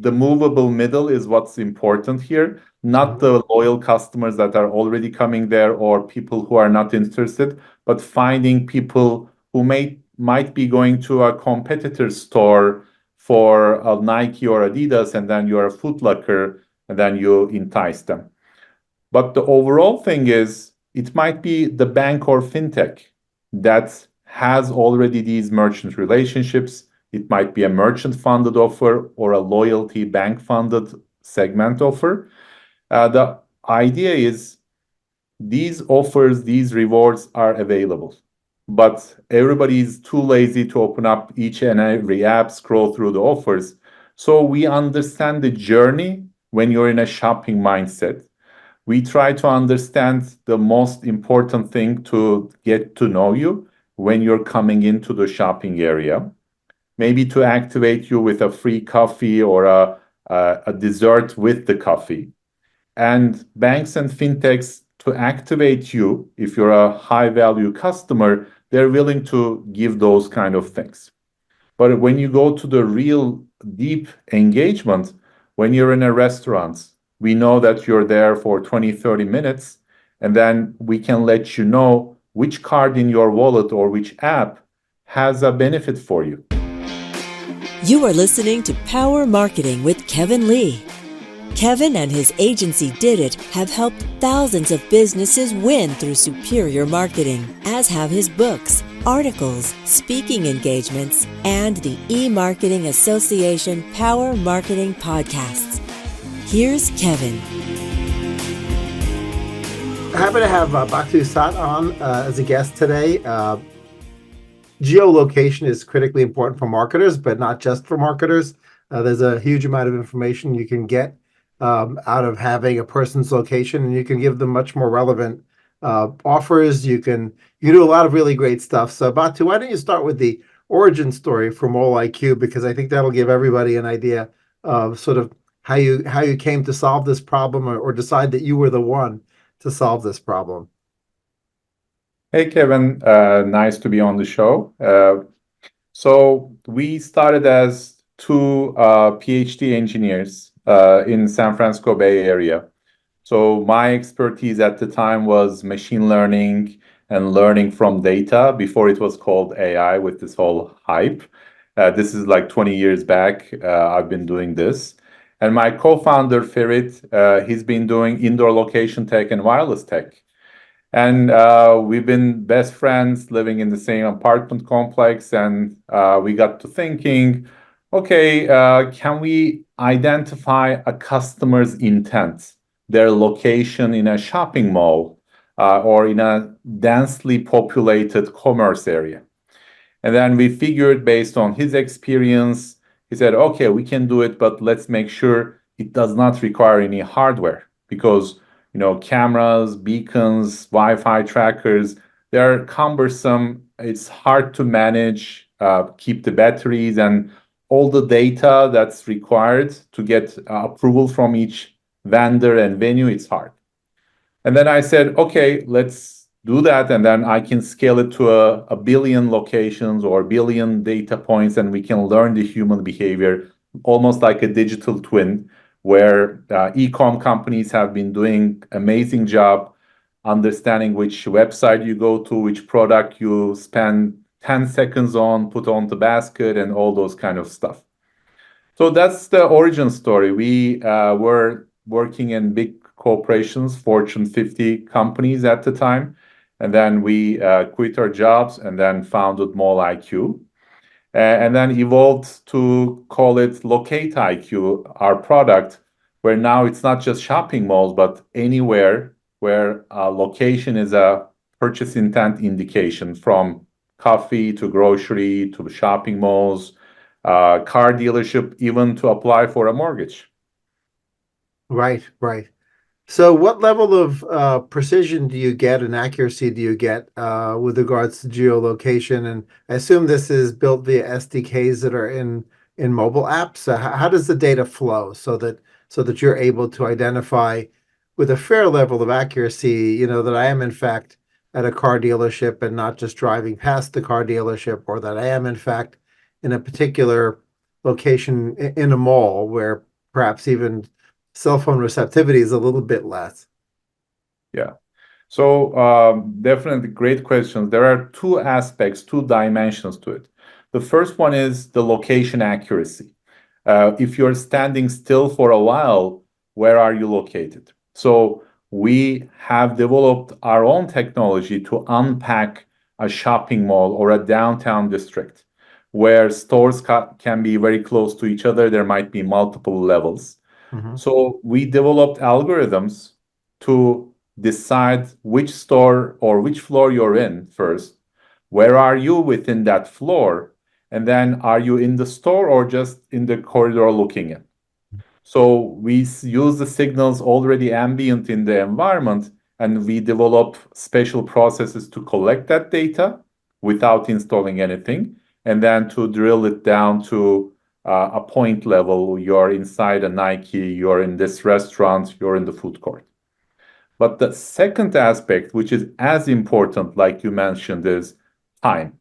the movable middle is what's important here, not the loyal customers that are already coming there or people who are not interested, but finding people who might be going to a competitor store for a Nike or Adidas, and then you're a Foot Locker, and then you entice them. But the overall thing is, it might be the bank or fintech that has already these merchant relationships. It might be a merchant funded offer or a loyalty bank funded segment offer. The idea is these offers, these rewards are available, but everybody is too lazy to open up each and every app, scroll through the offers. So we understand the journey when you're in a shopping mindset. We try to understand the most important thing to get to know you when you're coming into the shopping area. Maybe to activate you with a free coffee or a dessert with the coffee. And banks and fintechs, to activate you, if you're a high value customer, they're willing to give those kind of things. But when you go to the real deep engagement, when you're in a restaurant, we know that you're there for 20, 30 minutes, and then we can let you know which card in your wallet or which app has a benefit for you. You are listening to Power Marketing with Kevin Lee. Kevin and his agency Did It have helped thousands of businesses win through superior marketing, as have his books, articles, speaking engagements, and the E-Marketing Association Power Marketing podcasts. Here's Kevin. Happy to have Batu on as a guest today. Geolocation is critically important for marketers, but not just for marketers. There's a huge amount of information you can get out of having a person's location, and you can give them much more relevant offers. You do a lot of really great stuff. So Batu, why don't you start with the origin story for Mole IQ, because I think that'll give everybody an idea of sort of how you came to solve this problem, or decide that you were the one to solve this problem. Hey, Kevin. Nice to be on the show. So we started as two PhD engineers in San Francisco Bay Area. So my expertise at the time was machine learning and learning from data before it was called AI with this whole hype. This is like 20 years back. I've been doing this. And my co-founder, Ferit, he's been doing indoor location tech and wireless tech. And we've been best friends living in the same apartment complex. And we got to thinking, okay, can we identify a customer's intent, their location in a shopping mall or in a densely populated commerce area? And then we figured, based on his experience, he said, okay, we can do it, but let's make sure it does not require any hardware, because cameras, beacons, Wi-Fi trackers, they're cumbersome. It's hard to manage, keep the batteries and all the data that's required to get approval from each vendor and venue. It's hard. And then I said, okay, let's do that. And then I can scale it to a billion locations or a billion data points, and we can learn the human behavior, almost like a digital twin, where e-com companies have been doing amazing job understanding which website you go to, which product you spend 10 seconds on, put on the basket, and all those kind of stuff. So that's the origin story. We were working in big corporations, Fortune 50 companies at the time, and then we quit our jobs and then founded Mole IQ. And then evolved to call it Locate IQ, our product, where now it's not just shopping malls, but anywhere where location is a purchase intent indication, from coffee to grocery to shopping malls, car dealership, even to apply for a mortgage. Right. So what level of precision do you get and accuracy do you get with regards to geolocation? And I assume this is built via SDKs that are in mobile apps. So how does the data flow so that you're able to identify with a fair level of accuracy, that I am in fact at a car dealership and not just driving past the car dealership, or that I am in fact in a particular location in a mall where perhaps even cell phone receptivity is a little bit less. Yeah. So definitely great questions. There are two aspects, two dimensions to it. The first one is the location accuracy. If you're standing still for a while, where are you located? So we have developed our own technology to unpack a shopping mall or a downtown district where stores can be very close to each other. There might be multiple levels. Mhm. So we developed algorithms to decide which store or which floor you're in first. Where are you within that floor? And then are you in the store or just in the corridor looking in? So we use the signals already ambient in the environment, and we develop special processes to collect that data without installing anything, and then to drill it down to a point level. You're inside a Nike, you're in this restaurant, you're in the food court. But the second aspect, which is as important, like you mentioned, is time.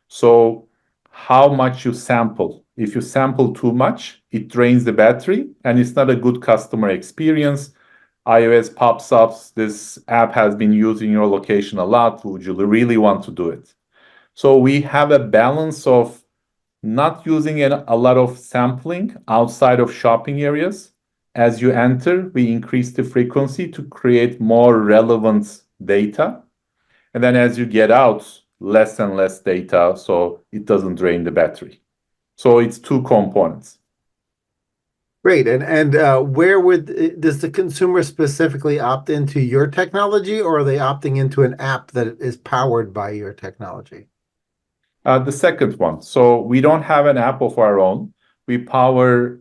So how much you sample. If you sample too much, it drains the battery and it's not a good customer experience. iOS pops up, this app has been using your location a lot. Would you really want to do it? So we have a balance of not using a lot of sampling outside of shopping areas. As you enter, we increase the frequency to create more relevant data. And then as you get out, less and less data, so it doesn't drain the battery. So it's two components. Great. And where does the consumer specifically opt into your technology, or are they opting into an app that is powered by your technology? The second one. So we don't have an app of our own. We power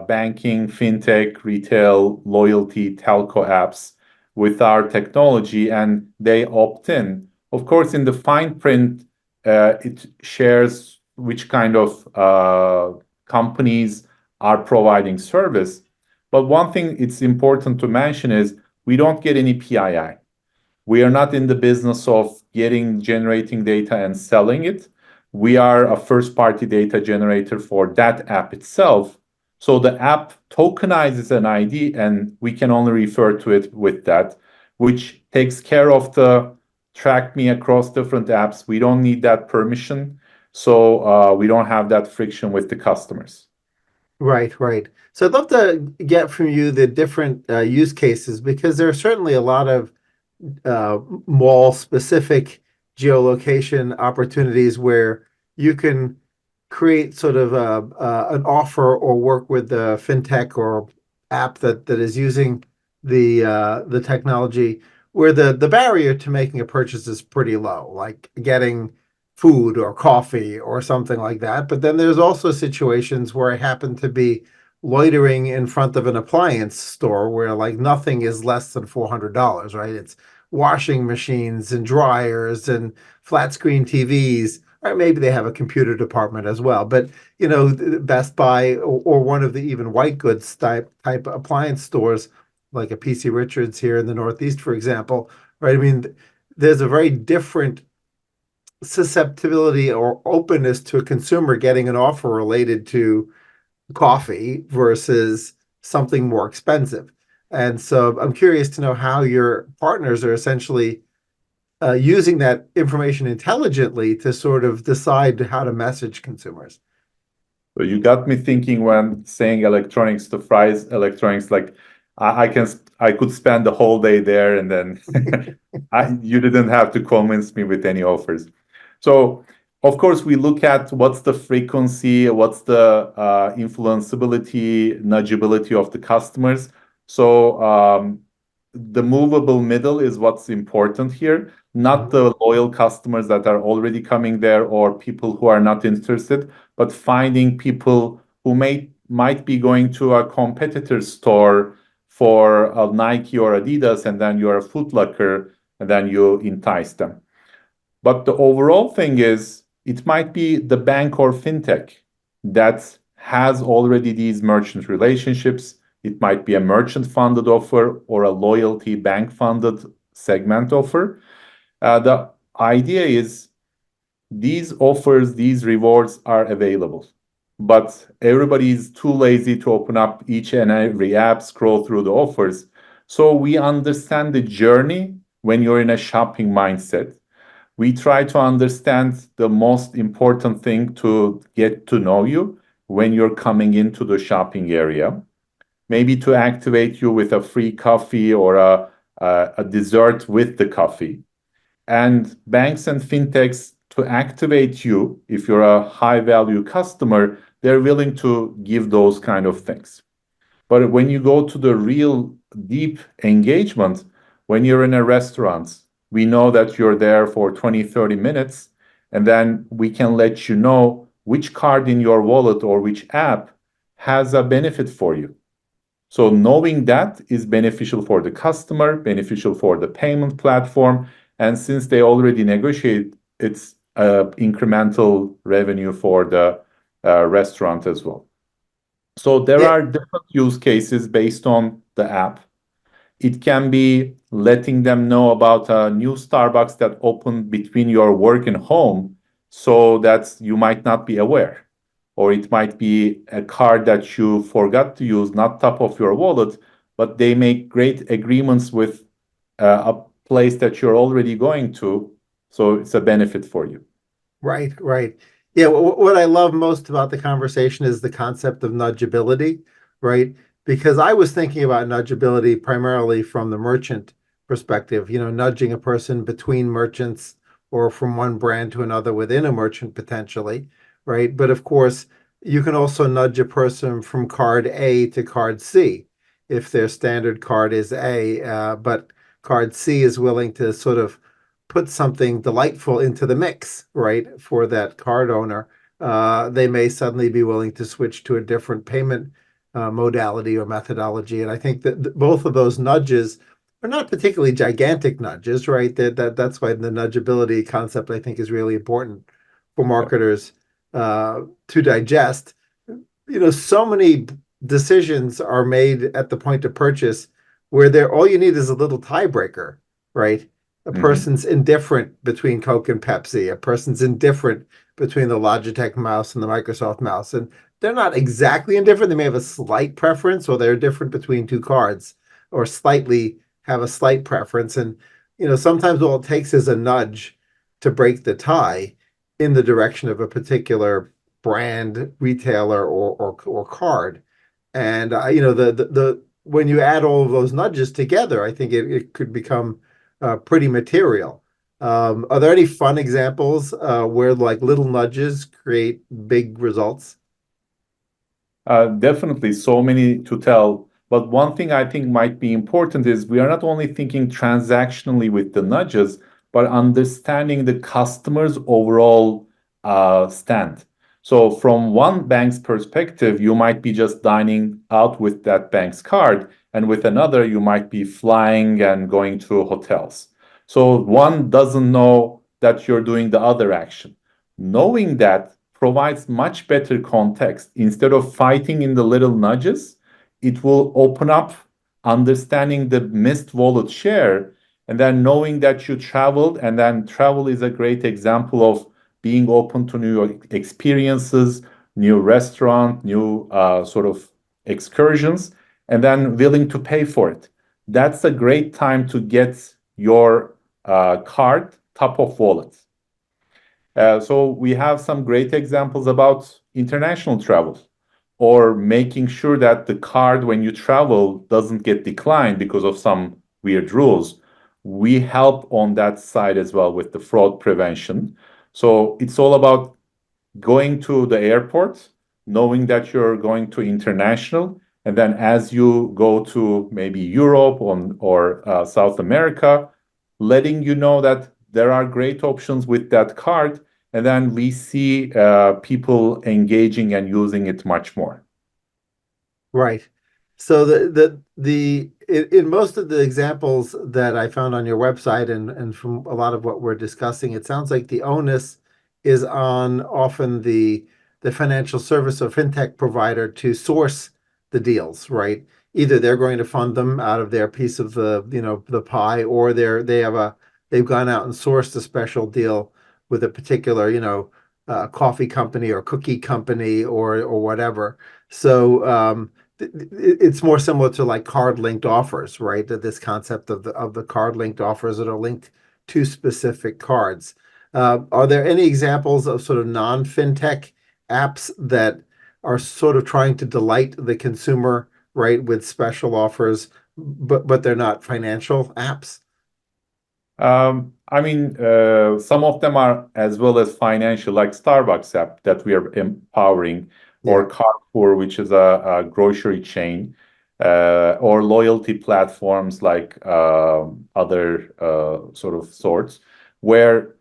banking, fintech, retail, loyalty, telco apps with our technology, and they opt in. Of course, in the fine print, it shares which kind of companies are providing service. But one thing it's important to mention is we don't get any PII. We are not in the business of generating data and selling it. We are a first party data generator for that app itself. So the app tokenizes an ID and we can only refer to it with that, which takes care of the track me across different apps. We don't need that permission. So we don't have that friction with the customers. Right, right. So I'd love to get from you the different use cases, because there are certainly a lot of mall specific geolocation opportunities where you can create sort of an offer or work with the fintech or app that is using the technology, where the barrier to making a purchase is pretty low, like getting food or coffee or something like that. But then there's also situations where I happen to be loitering in front of an appliance store where like nothing is less than $400, right? It's washing machines and dryers and flat screen TVs. Or maybe they have a computer department as well. But Best Buy or one of the even white goods type appliance stores, like a PC Richards here in the Northeast, for example, right? I mean, there's a very different susceptibility or openness to a consumer getting an offer related to coffee versus something more expensive. And so I'm curious to know how your partners are essentially using that information intelligently to sort of decide how to message consumers. So you got me thinking when saying electronics to fries electronics, like I could spend the whole day there and then you didn't have to convince me with any offers. So of course we look at what's the frequency, what's the influenceability, nudgeability of the customers. So the movable middle is what's important here, not the loyal customers that are already coming there or people who are not interested, but finding people who might be going to a competitor store for a Nike or Adidas, and then you're a Foot Locker, and then you entice them. But the overall thing is, it might be the bank or fintech that has already these merchant relationships. It might be a merchant funded offer or a loyalty bank funded segment offer. The idea is these offers, these rewards are available. but everybody is too lazy to open up each and every app, scroll through the offers. So we understand the journey when you're in a shopping mindset. We try to understand the most important thing to get to know you when you're coming into the shopping area. Maybe to activate you with a free coffee or a dessert with the coffee. And banks and fintechs, to activate you, if you're a high value customer, they're willing to give those kind of things. But when you go to the real deep engagement, when you're in a restaurant, we know that you're there for 20, 30 minutes, and then we can let you know which card in your wallet or which app has a benefit for you. So knowing that is beneficial for the customer, beneficial for the payment platform, and since they already negotiate, it's incremental revenue for the restaurant as well. So there Yeah, are different use cases based on the app. It can be letting them know about a new Starbucks that opened between your work and home so that you might not be aware. Or it might be a card that you forgot to use, not top of your wallet, but they make great agreements with a place that you're already going to. So it's a benefit for you. right, right. Yeah, what I love most about the conversation is the concept of nudgeability, right? Because I was thinking about nudgeability primarily from the merchant perspective, nudging a person between merchants or from one brand to another within a merchant potentially, right? But of course, you can also nudge a person from card A to card C if their standard card is A, but card C is willing to sort of put something delightful into the mix, right, for that card owner, they may suddenly be willing to switch to a different payment modality or methodology. And I think that both of those nudges are not particularly gigantic nudges, right? That's why the nudgeability concept, I think, is really important for Yeah. marketers to digest. So many decisions are made at the point of purchase where there all you need is a little tiebreaker, right? A Mhm. person's indifferent between Coke and Pepsi. A person's indifferent between the Logitech mouse and the Microsoft mouse. And they're not exactly indifferent. They may have a slight preference, or they're different between two cards, or slightly have a slight preference. And, sometimes all it takes is a nudge to break the tie in the direction of a particular brand, retailer, or card. And the when you add all of those nudges together, I think it could become pretty material. Are there any fun examples where like little nudges create big results? Definitely, so many to tell. But one thing I think might be important is we are not only thinking transactionally with the nudges, but understanding the customer's overall stand. So, from one bank's perspective, you might be just dining out with that bank's card, and with another, you might be flying and going to hotels. So, one doesn't know that you're doing the other action. Knowing that provides much better context. Instead of fighting in the little nudges, it will open up understanding the missed wallet share and then knowing that you traveled. And then travel is a great example of being open to new experiences, new restaurant, new sort of excursions, and then willing to pay for it. That's a great time to get your card top of wallet. So we have some great examples about international travel or making sure that the card when you travel doesn't get declined because of some weird rules. We help on that side as well with the fraud prevention. So it's all about going to the airport, knowing that you're going to international, and then as you go to maybe Europe or South America, letting you know that there are great options with that card, and then we see people engaging and using it much more. Right. So in most of the examples that I found on your website and from a lot of what we're discussing, it sounds like the onus is on often the financial service or fintech provider to source the deals, right? Either they're going to fund them out of their piece of the pie, or they've gone out and sourced a special deal with a particular, coffee company or cookie company or whatever. So it's more similar to like card linked offers, right? That this concept of the card linked offers that are linked to specific cards. Are there any examples of sort of non-fintech apps that are sort of trying to delight the consumer, right, with special offers, but they're not financial apps? I mean, some of them are as well as financial, like Starbucks app that we are empowering, or Yeah. Carrefour, which is a grocery chain, or loyalty platforms like other sort of sorts, where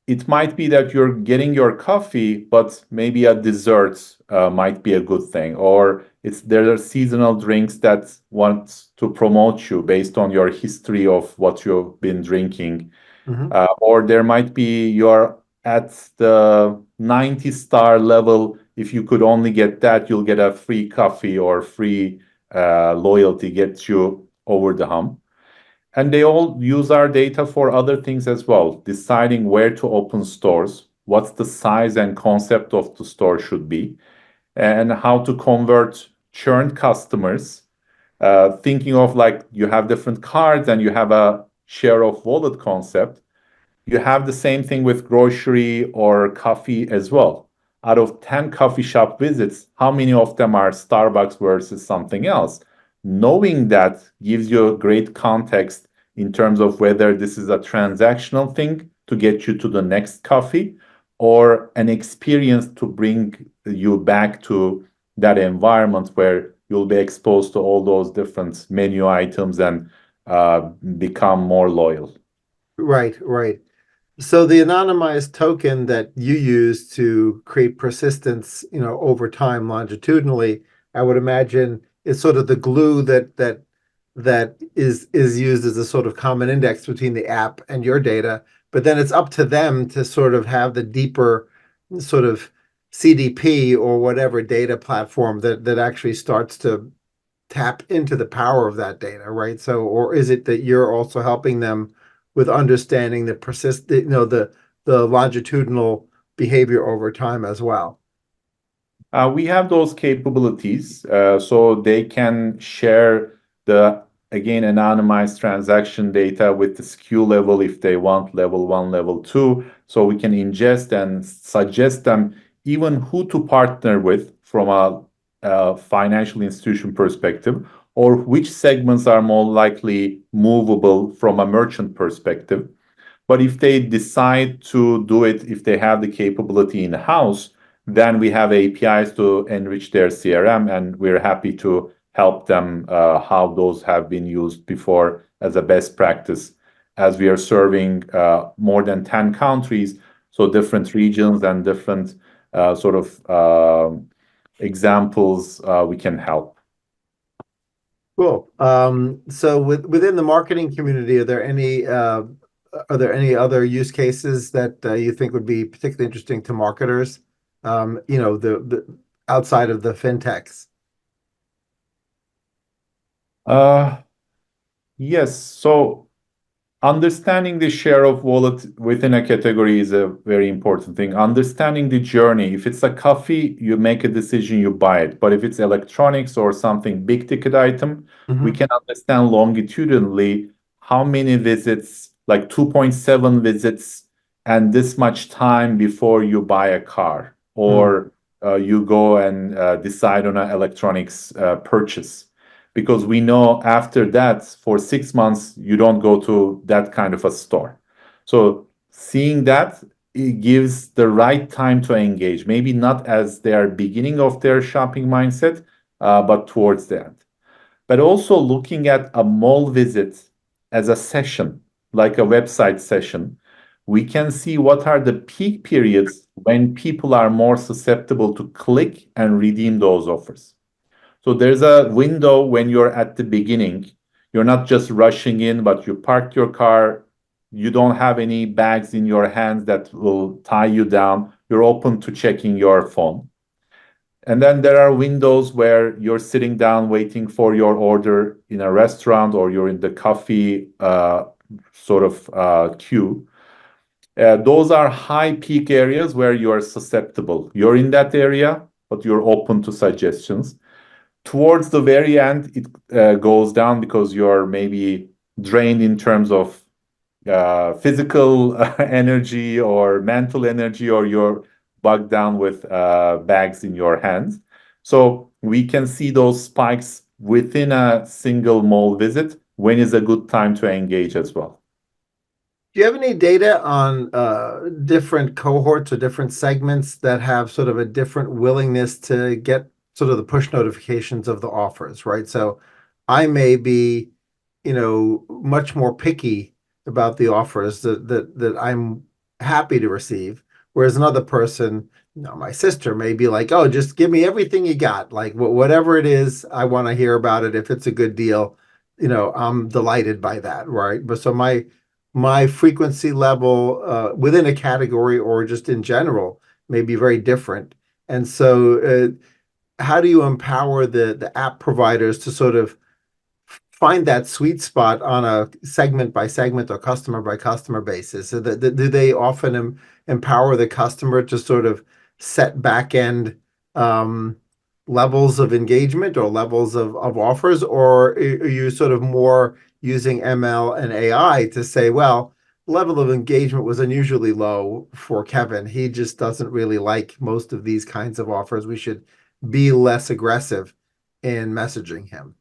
it might be that you're getting your coffee, but maybe a dessert might be a good thing, or there are seasonal drinks that want to promote you based on your history of what you've been drinking, Hmm. or there might be you're at the 90-star level. If you could only get that, you'll get a free coffee or free loyalty, gets you over the hump. And they all use our data for other things as well, deciding where to open stores, what's the size and concept of the store should be, and how to convert churned customers. Thinking of like you have different cards and you have a share of wallet concept. You have the same thing with grocery or coffee as well. Out of 10 coffee shop visits, how many of them are Starbucks versus something else? Knowing that gives you a great context in terms of whether this is a transactional thing to get you to the next coffee or an experience to bring you back to that environment where you'll be exposed to all those different menu items and become more loyal. Right, right. So the anonymized token that you use to create persistence, over time longitudinally, I would imagine is sort of the glue that is used as a sort of common index between the app and your data. But then it's up to them to sort of have the deeper sort of CDP or whatever data platform that actually starts to tap into the power of that data, right? So, or is it that you're also helping them with understanding the longitudinal behavior over time as well? We have those capabilities, so they can share the, again, anonymized transaction data with the SKU level if they want level one, level two. So we can ingest and suggest them even who to partner with from a financial institution perspective, or which segments are more likely movable from a merchant perspective. But if they decide to do it, if they have the capability in-house, then we have APIs to enrich their CRM, and we're happy to help them how those have been used before as a best practice, as we are serving more than 10 countries, so different regions and different sort of examples we can help. Cool. So within the marketing community, are there any other use cases that you think would be particularly interesting to marketers? The outside of the fintechs. Uh, yes, so understanding the share of wallet within a category is a very important thing. Understanding the journey. If it's a coffee, you make a decision, you buy it. But if it's electronics or something big ticket item, we Hmm. can understand longitudinally how many visits, like 2.7 visits, and this much time before you buy a car or you go and decide on an electronics purchase, because we know after that for 6 months you don't go to that kind of a store. So seeing that, it gives the right time to engage, maybe not as they are beginning of their shopping mindset, but towards the end. But also looking at a mall visit as a session, like a website session, we can see what are the peak periods when people are more susceptible to click and redeem those offers. So there's a window when you're at the beginning. You're not just rushing in, but you parked your car. You don't have any bags in your hands that will tie you down. You're open to checking your phone. And then there are windows where you're sitting down waiting for your order in a restaurant, or you're in the coffee sort of queue. Those are high peak areas where you are susceptible. You're in that area, but you're open to suggestions. Towards the very end, it goes down because you're maybe drained in terms of physical energy or mental energy, or you're bogged down with bags in your hands. So we can see those spikes within a single mall visit. When is a good time to engage as well? Do you have any data on different cohorts or different segments that have sort of a different willingness to get sort of the push notifications of the offers, right? So I may be, much more picky about the offers that I'm happy to receive, whereas another person, my sister may be like, "Oh, just give me everything you got, like whatever it is, I want to hear about it. If it's a good deal, I'm delighted by that, right?" But so my frequency level within a category or just in general may be very different. And so, how do you empower the app providers to sort of find that sweet spot on a segment by segment or customer by customer basis? So do they often empower the customer to sort of set back end um, levels of engagement or levels of offers, or are you sort of more using ML and AI to say, well, level of engagement was unusually low for Kevin. He just doesn't really like most of these kinds of offers. We should be less aggressive in messaging him.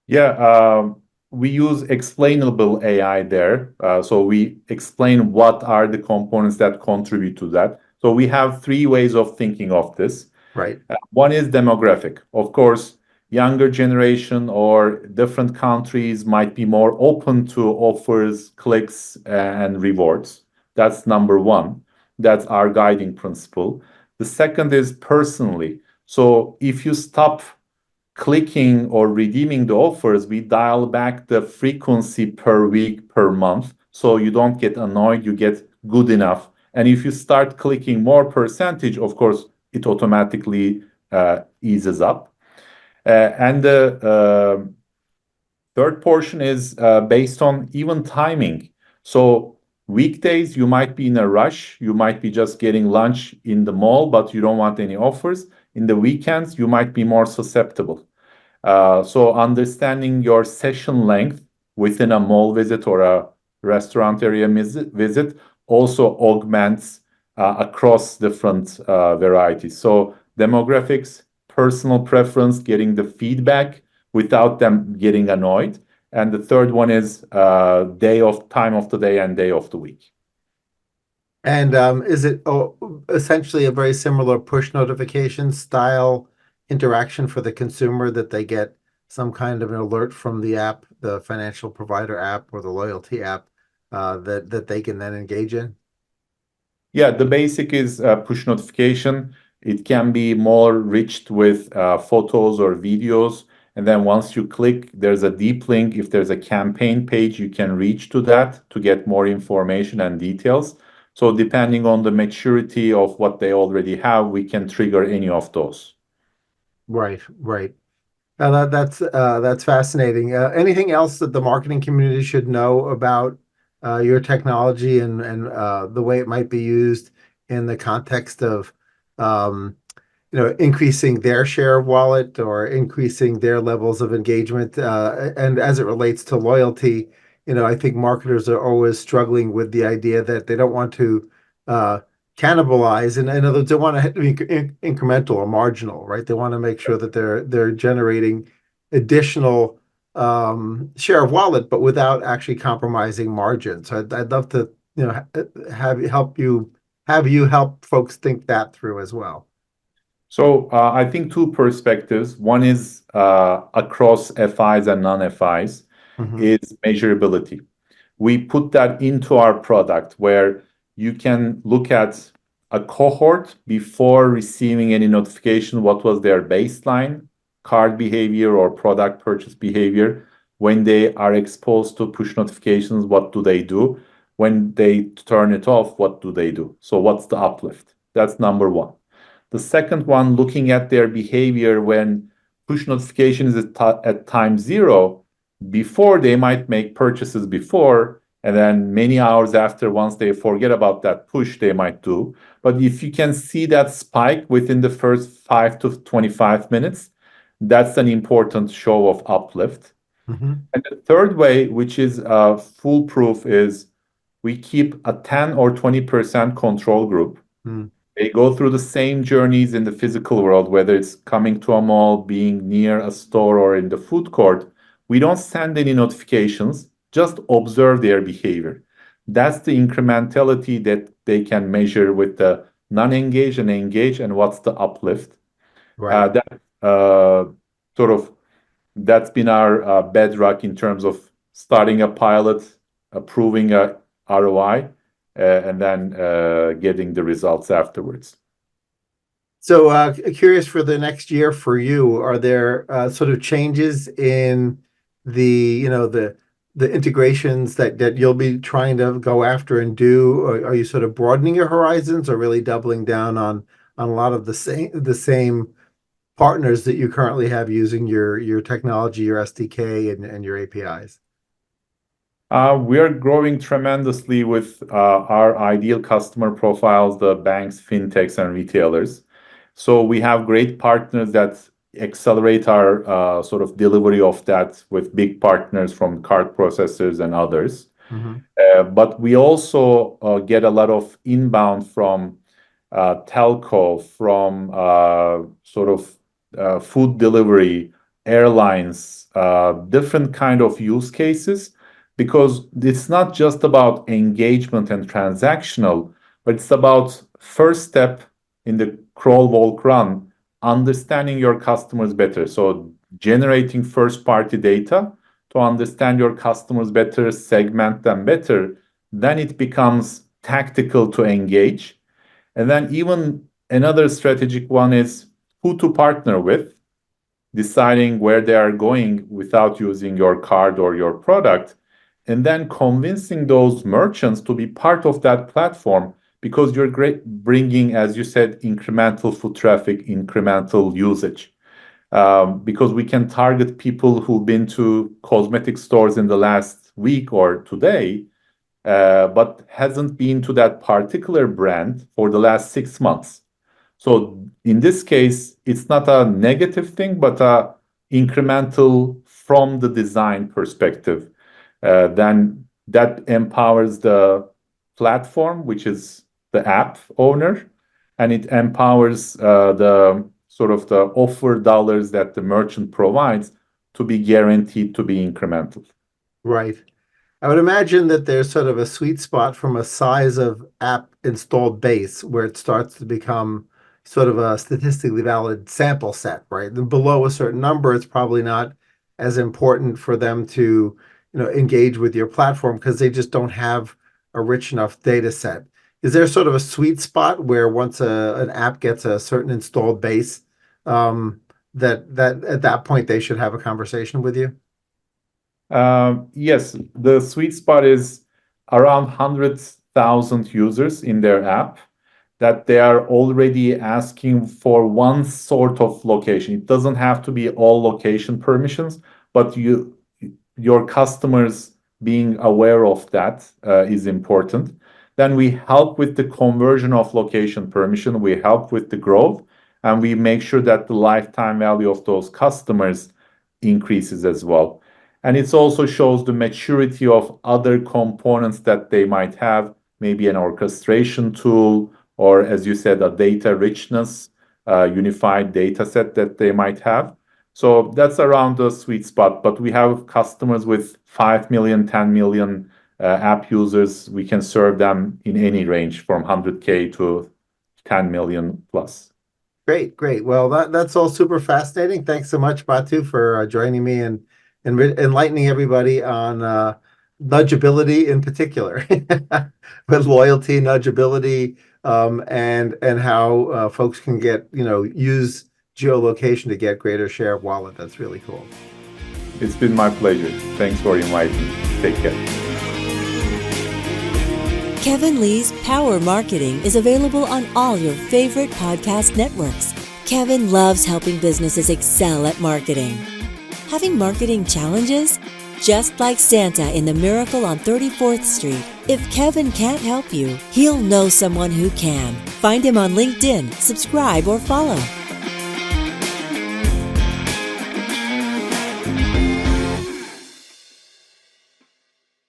Yeah, we use explainable AI there. So we explain what are the components that contribute to that. So we have three ways of thinking of this. Right. One is demographic. Of course, younger generation or different countries might be more open to offers, clicks, and rewards. That's number one. That's our guiding principle. The second is personally. So if you stop clicking or redeeming the offers, we dial back the frequency per week, per month. So you don't get annoyed, you get good enough. And if you start clicking more percentage, of course, it automatically eases up. And the third portion is based on even timing. So weekdays, you might be in a rush. You might be just getting lunch in the mall, but you don't want any offers. In the weekends, you might be more susceptible. So understanding your session length within a mall visit or a restaurant area visit also augments across different varieties. So demographics, personal preference, getting the feedback without them getting annoyed. And the third one is time of the day and day of the week. And is it essentially a very similar push notification style interaction for the consumer, that they get some kind of an alert from the app, the financial provider app or the loyalty app, that they can then engage in? Yeah, the basic is push notification. It can be more rich with photos or videos. And then once you click, there's a deep link. If there's a campaign page, you can reach to that to get more information and details. So depending on the maturity of what they already have, we can trigger any of those. Right, right. That's fascinating. Anything else that the marketing community should know about your technology and the way it might be used in the context of um, increasing their share of wallet or increasing their levels of engagement? And as it relates to loyalty, I think marketers are always struggling with the idea that they don't want to uh, cannibalize, and in other words, they want to be incremental or marginal, right? They want to make sure that they're generating additional share of wallet, but without actually compromising margin. So I'd love to, have you help folks think that through as well. So I think two perspectives. One is across FIs and non-FIs Mhm. is measurability. We put that into our product where you can look at a cohort before receiving any notification, what was their baseline card behavior or product purchase behavior. When they are exposed to push notifications, what do they do? When they turn it off, what do they do? So what's the uplift? That's number one. The second one, looking at their behavior when push notification is at time zero, before they might make purchases before, And then many hours after, once they forget about that push, they might do. But if you can see that spike within the first 5 to 25 minutes, that's an important show of uplift. Mhm. And the third way, which is foolproof, is we keep a 10 or 20% control group. Mm. They go through the same journeys in the physical world, whether it's coming to a mall, being near a store, or in the food court. We don't send any notifications, just observe their behavior. That's the incrementality that they can measure with the non-engage and engage, and what's the uplift. Right. That sort of that's been our bedrock in terms of starting a pilot, approving a ROI, and then getting the results afterwards. So, curious for the next year for you, are there sort of changes in the integrations that you'll be trying to go after and do? Or are you sort of broadening your horizons or really doubling down on a lot of the same partners that you currently have using your technology, your SDK and your APIs? We are growing tremendously with our ideal customer profiles, the banks, fintechs, and retailers. So we have great partners that accelerate our sort of delivery of that with big partners from card processors and others. Mhm. But we also get a lot of inbound from telco, from sort of food delivery, airlines, different kind of use cases, because it's not just about engagement and transactional, but it's about first step in the crawl, walk, run, understanding your customers better. So generating first party data to understand your customers better, segment them better, then it becomes tactical to engage. And then even another strategic one is who to partner with, deciding where they are going without using your card or your product, and then convincing those merchants to be part of that platform because you're great bringing, as you said, incremental foot traffic, incremental usage. Because we can target people who've been to cosmetic stores in the last week or today, but hasn't been to that particular brand for the last 6 months. So in this case, it's not a negative thing, but a incremental from the design perspective. Then that empowers the platform, which is the app owner, and it empowers the sort of the offer dollars that the merchant provides to be guaranteed to be incremental. Right. I would imagine that there's sort of a sweet spot from a size of app installed base where it starts to become sort of a statistically valid sample set, right? And below a certain number, it's probably not as important for them to, engage with your platform because they just don't have a rich enough data set. Is there sort of a sweet spot where once an app gets a certain installed base, that at that point they should have a conversation with you? Yes, the sweet spot is around 100,000 users in their app that they are already asking for one sort of location. It doesn't have to be all location permissions, but your customers being aware of that is important. Then we help with the conversion of location permission, we help with the growth, and we make sure that the lifetime value of those customers increases as well. And it also shows the maturity of other components that they might have, maybe an orchestration tool, or as you said, a data richness, unified data set that they might have. So that's around the sweet spot. But we have customers with 5 million, 10 million app users. We can serve them in any range from 100K to 10 million plus. Great, great. Well, that's all super fascinating. Thanks so much, Batu, for joining me and enlightening everybody on nudgability in particular, with loyalty, nudgability, and how folks can get use geolocation to get greater share of wallet. That's really cool. It's been my pleasure. Thanks for inviting me. Take care. Kevin Lee's Power Marketing is available on all your favorite podcast networks. Kevin loves helping businesses excel at marketing. Having marketing challenges? Just like Santa in The Miracle on 34th Street, if Kevin can't help you, he'll know someone who can. Find him on LinkedIn, subscribe, or follow.